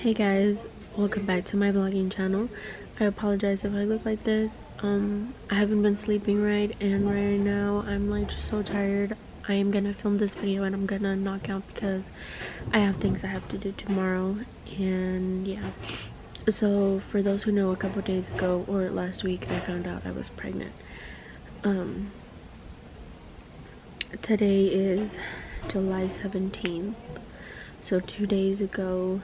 Hey guys, welcome back to my vlogging channel. I apologize if I look like this. I haven't been sleeping right, and right now I'm like just so tired. I am gonna film this video and I'm gonna knock out because I have things I have to do tomorrow. And yeah, so for those who know, a couple days ago or last week I found out I was pregnant. Today is July 17th, so 2 days ago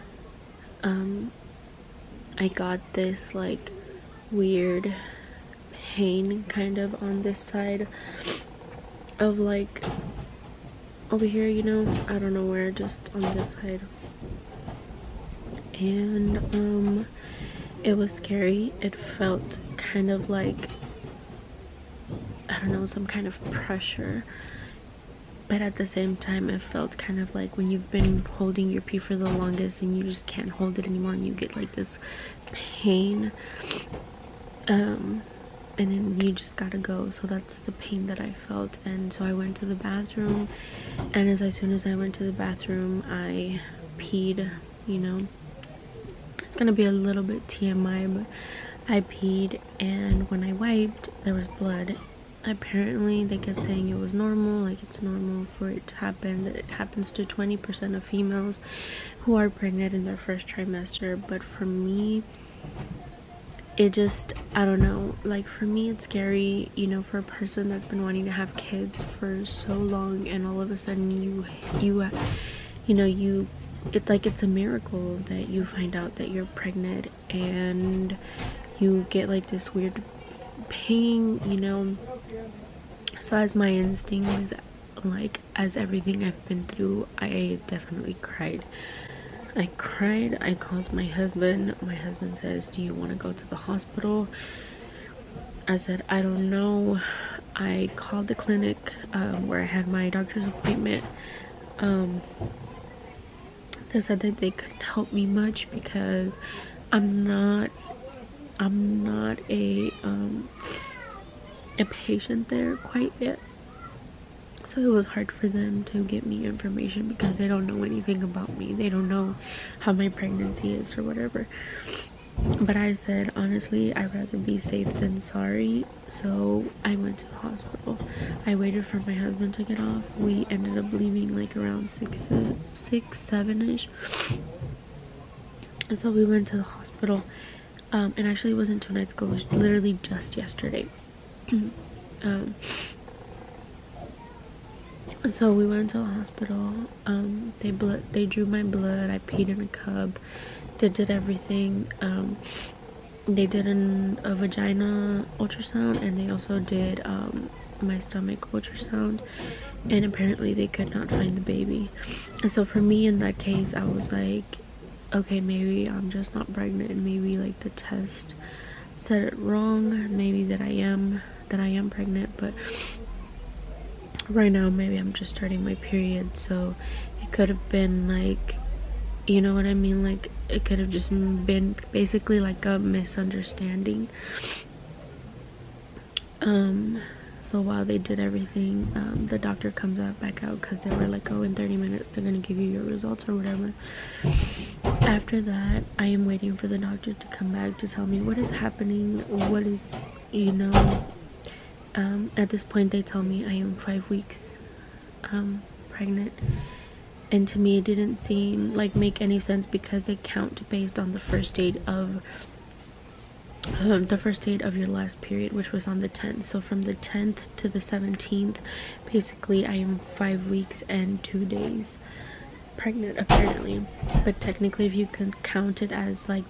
I got this like weird pain kind of on this side of like over here, I don't know where, just on this side. And it was scary. It felt kind of like, I don't know, some kind of pressure, but at the same time it felt kind of like when you've been holding your pee for the longest and you just can't hold it anymore and you get like this pain, and then you just gotta go. So that's the pain that I felt. And so I went to the bathroom, and as soon as I went to the bathroom I peed. It's gonna be a little bit TMI, but I peed, and when I wiped there was blood. Apparently they kept saying it was normal, like it's normal for it to happen, that it happens to 20% of females who are pregnant in their first trimester. But for me, it just, I don't know, like for me it's scary, for a person that's been wanting to have kids for so long, and all of a sudden it's like it's a miracle that you find out that you're pregnant and you get like this weird pain. So as my instincts, like as everything I've been through, I definitely cried. I called my husband. My husband says, do you want to go to the hospital? I said, I don't know. I called the clinic where I had my doctor's appointment. They said that they couldn't help me much because I'm not a patient there quite yet. So it was hard for them to get me information because they don't know anything about me. They don't know how my pregnancy is or whatever. But I said, honestly, I'd rather be safe than sorry. So I went to the hospital. I waited for my husband to get off. We ended up leaving like around 7-ish. So we went to the hospital. And actually it wasn't 2 nights ago. It was literally just yesterday. So we went to the hospital. They drew my blood. I peed in a cup. They did everything. They did a vagina ultrasound, and they also did my stomach ultrasound, and apparently they could not find the baby. And so for me in that case, I was like, okay, maybe I'm just not pregnant, and maybe like the test said it wrong, maybe that I am pregnant. But right now maybe I'm just starting my period, so it could have been like, you know what I mean, like it could have just been basically like a misunderstanding. So while they did everything, the doctor comes back out because they were like, oh, in 30 minutes they're gonna give you your results or whatever. After that, I am waiting for the doctor to come back to tell me what is happening, what is, at this point they tell me I am 5 weeks pregnant. And to me it didn't seem like make any sense because they count based on the first date of your last period, which was on the 10th. So from the 10th to the 17th, basically I am 5 weeks and 2 days pregnant apparently. But technically, if you can count it as like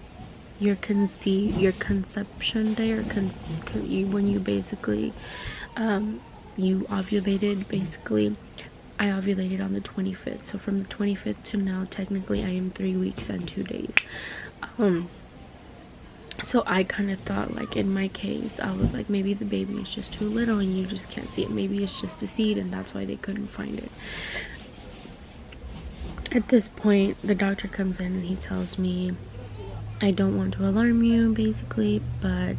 your conception day, or when you basically you ovulated, basically I ovulated on the 25th. So from the 25th to now, technically I am 3 weeks and 2 days. So I kind of thought, like in my case, I was like, maybe the baby is just too little and you just can't see it. Maybe it's just a seed and that's why they couldn't find it. At this point, the doctor comes in and he tells me, I don't want to alarm you, basically, but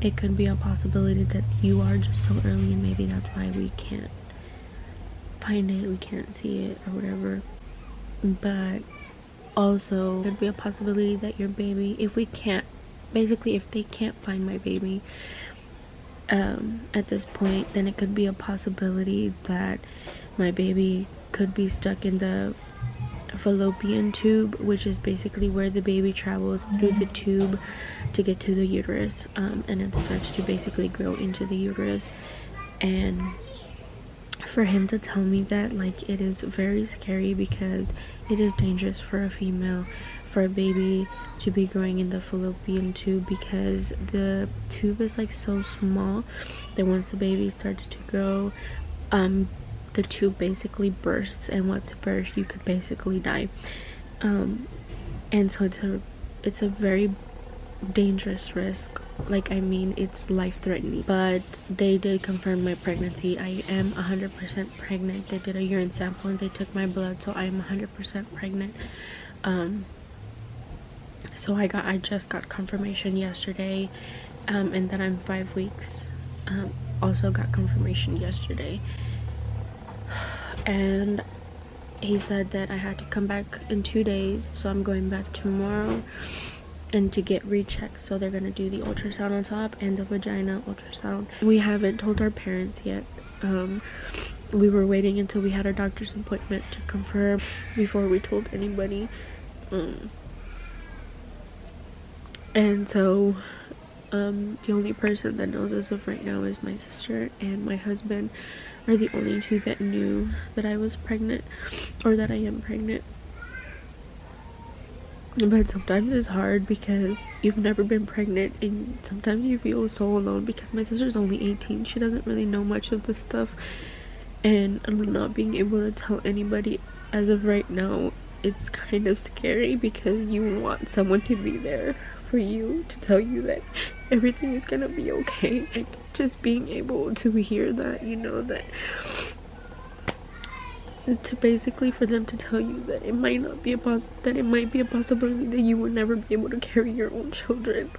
it could be a possibility that you are just so early and maybe that's why we can't find it, we can't see it or whatever. But Also, could be a possibility that your baby, if they can't find my baby at this point, then it could be a possibility that my baby could be stuck in the fallopian tube, which is basically where the baby travels through the tube to get to the uterus, and it starts to basically grow into the uterus. And for him to tell me that, like, it is very scary, because it is dangerous for a female, for a baby to be growing in the fallopian tube, because the tube is like so small that once the baby starts to grow, the tube basically bursts, and once it bursts, you could basically die. And so it's a very dangerous risk. Like, I mean, it's life-threatening. But they did confirm my pregnancy. I am 100% pregnant. They did a urine sample and they took my blood, so I am 100% pregnant. So I just got confirmation yesterday, and that I'm 5 weeks. Also got confirmation yesterday. And he said that I had to come back in 2 days, so I'm going back tomorrow and to get rechecked. So they're gonna do the ultrasound on top and the vagina ultrasound. We haven't told our parents yet. We were waiting until we had a doctor's appointment to confirm before we told anybody. And so the only person that knows as of right now is my sister and my husband, are the only two that knew that I was pregnant, or that I am pregnant. But sometimes it's hard because you've never been pregnant, and sometimes you feel so alone, because my sister's only 18. She doesn't really know much of this stuff, and I'm not being able to tell anybody as of right now. It's kind of scary because you want someone to be there for you, to tell you that everything is gonna be okay. Like, just being able to hear that, you know, that to basically for them to tell you that it might not be that it might be a possibility that you will never be able to carry your own children.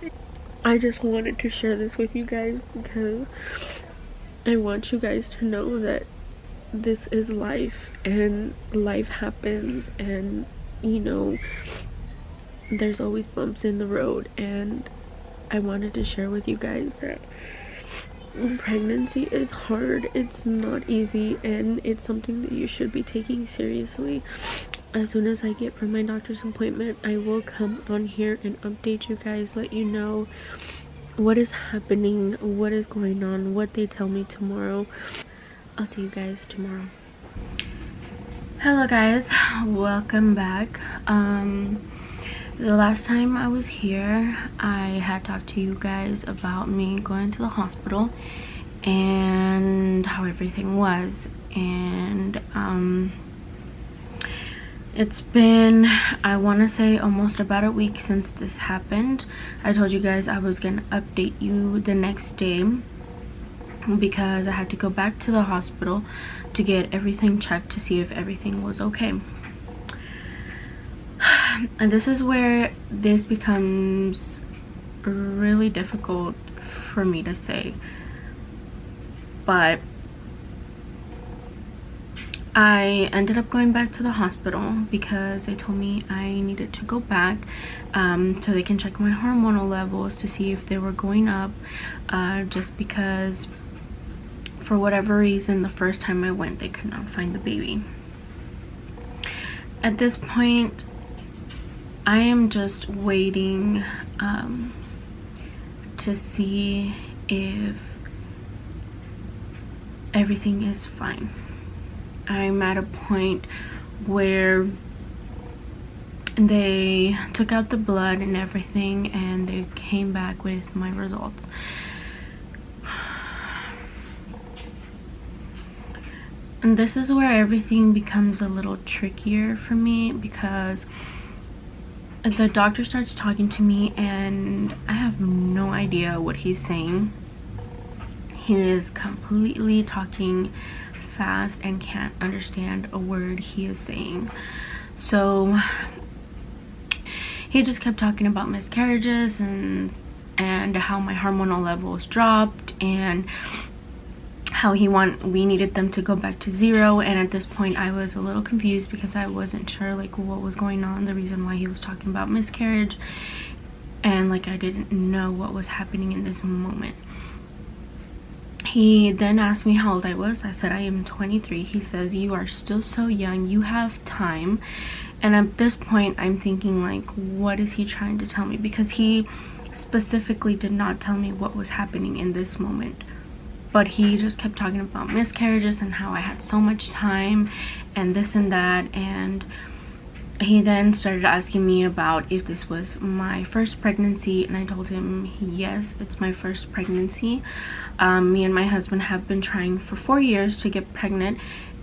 I just wanted to share this with you guys because I want you guys to know that this is life, and life happens, and you know, there's always bumps in the road. And I wanted to share with you guys that pregnancy is hard. It's not easy, and it's something that you should be taking seriously. As soon as I get from my doctor's appointment, I will come on here and update you guys, let you know what is happening, what is going on, what they tell me tomorrow. I'll see you guys tomorrow. Hello guys, welcome back. The last time I was here, I had talked to you guys about me going to the hospital and how everything was. And it's been, I want to say, almost about a week since this happened. I told you guys I was gonna update you the next day because I had to go back to the hospital to get everything checked to see if everything was okay. And this is where this becomes really difficult for me to say, but I ended up going back to the hospital because they told me I needed to go back so they can check my hormonal levels to see if they were going up, just because for whatever reason the first time I went they could not find the baby. At this point I am just waiting to see if everything is fine. I'm at a point where they took out the blood and everything, and they came back with my results. And this is where everything becomes a little trickier for me, because the doctor starts talking to me and I have no idea what he's saying. He is completely talking fast and can't understand a word he is saying. So he just kept talking about miscarriages and how my hormonal levels dropped, and how we needed them to go back to 0. And at this point I was a little confused because I wasn't sure like what was going on, the reason why he was talking about miscarriage, and like I didn't know what was happening in this moment. He then asked me how old I was. I said I am 23. He says, you are still so young, you have time. And at this point I'm thinking like, what is he trying to tell me? Because he specifically did not tell me what was happening in this moment, but he just kept talking about miscarriages and how I had so much time and this and that. And he then started asking me about if this was my first pregnancy, and I told him yes, it's my first pregnancy. Me and my husband have been trying for 4 years to get pregnant,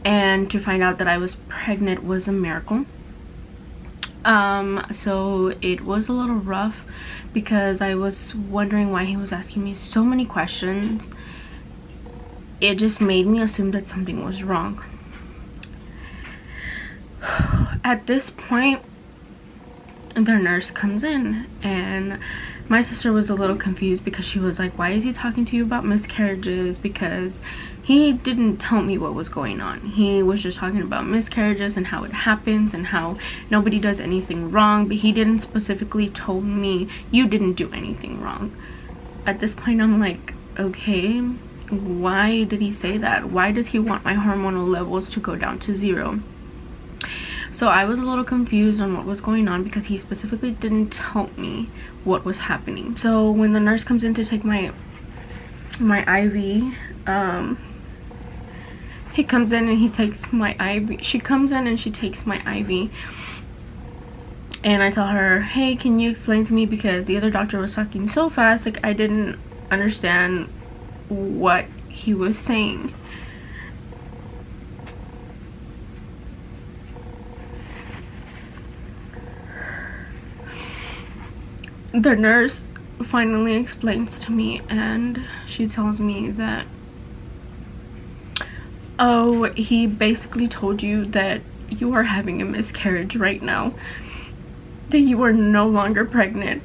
and to find out that I was pregnant was a miracle. So it was a little rough because I was wondering why he was asking me so many questions. It just made me assume that something was wrong. At this point, the nurse comes in, and my sister was a little confused because she was like, why is he talking to you about miscarriages? Because he didn't tell me what was going on. He was just talking about miscarriages and how it happens and how nobody does anything wrong, but he didn't specifically tell me you didn't do anything wrong. At this point I'm like, okay, why did he say that? Why does he want my hormonal levels to go down to 0? So I was a little confused on what was going on because he specifically didn't tell me what was happening. So when the nurse comes in to take my IV, he comes in and he takes my IV. She comes in and she takes my IV. And I tell her, hey, can you explain to me, because the other doctor was talking so fast, like I didn't understand what he was saying. The nurse finally explains to me, and she tells me that, oh, he basically told you that you are having a miscarriage right now, that you are no longer pregnant.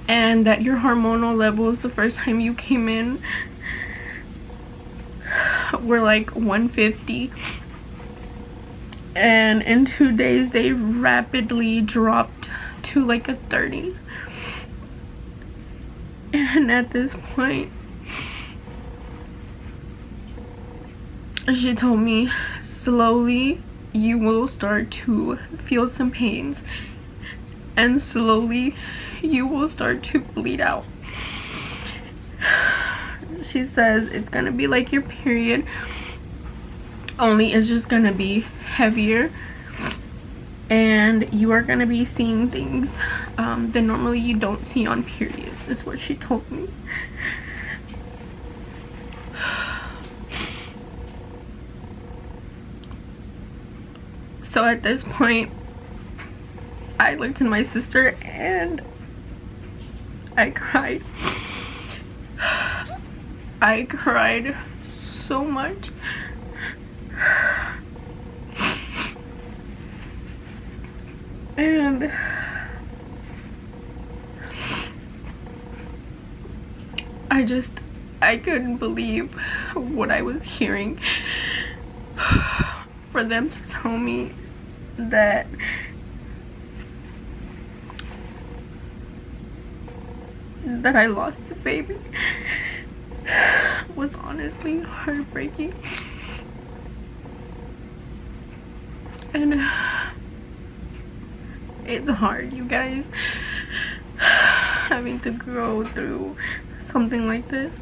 And that your hormonal levels the first time you came in were like 150. And in 2 days they rapidly dropped to like a 30. And at this point, she told me, slowly you will start to feel some pains, and slowly you will start to bleed out. She says it's gonna be like your period, only it's just gonna be heavier, and you are gonna be seeing things that normally you don't see on periods, is what she told me. So at this point, I looked at my sister and I cried. I cried so much. And I couldn't believe what I was hearing. For them to tell me that I lost the baby was honestly heartbreaking. And it's hard, you guys, having to go through something like this,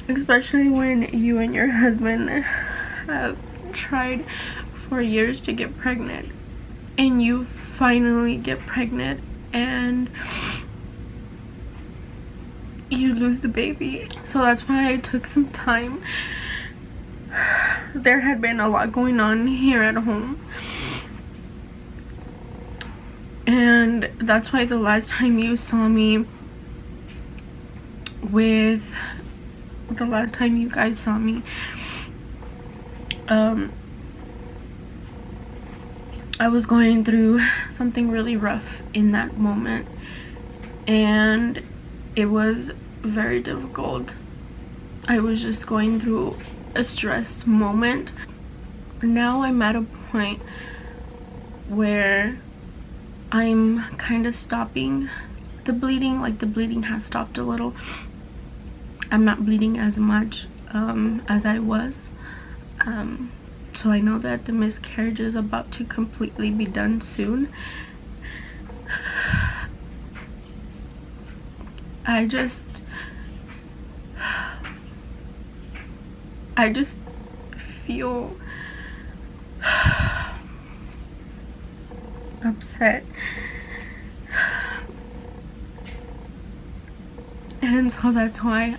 especially when you and your husband have tried for years to get pregnant, and you finally get pregnant and you lose the baby. So that's why I took some time. There had been a lot going on here at home, and that's why the last time you saw me the last time you guys saw me, I was going through something really rough in that moment, and it was very difficult. I was just going through a stress moment. Now I'm at a point where I'm kind of stopping the bleeding. Like, the bleeding has stopped a little. I'm not bleeding as much as I was. So I know that the miscarriage is about to completely be done soon. I just feel upset, and so that's why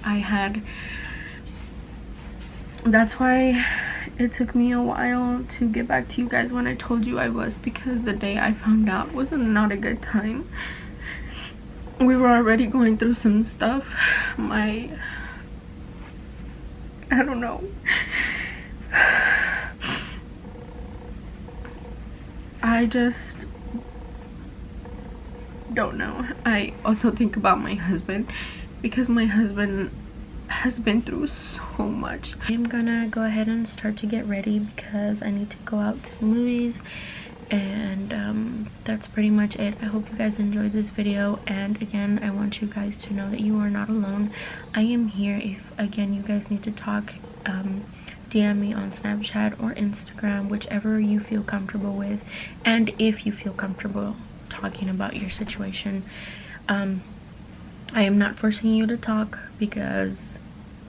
it took me a while to get back to you guys when I told you I was, because the day I found out was not a good time. We were already going through some stuff. I don't know. I just don't know. I also think about my husband, because my husband has been through so much. I'm gonna go ahead and start to get ready because I need to go out to the movies, and that's pretty much it. I hope you guys enjoyed this video, and again, I want you guys to know that you are not alone. I am here if again you guys need to talk. DM me on Snapchat or Instagram, whichever you feel comfortable with, and if you feel comfortable talking about your situation. I am not forcing you to talk, because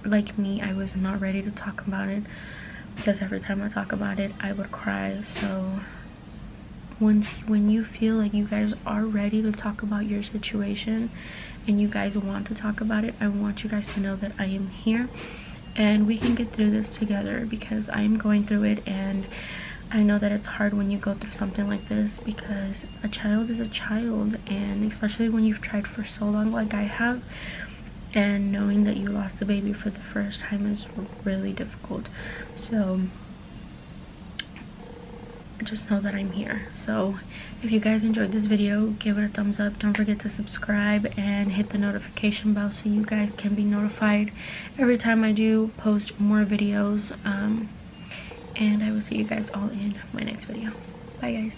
like me, I was not ready to talk about it, because every time I talk about it I would cry. So when you feel like you guys are ready to talk about your situation and you guys want to talk about it, I want you guys to know that I am here and we can get through this together, because I am going through it, and I know that it's hard when you go through something like this, because a child is a child, and especially when you've tried for so long like I have, and knowing that you lost a baby for the first time is really difficult. So just know that I'm here. So if you guys enjoyed this video, give it a thumbs up. Don't forget to subscribe and hit the notification bell so you guys can be notified every time I do post more videos. And I will see you guys all in my next video. Bye guys.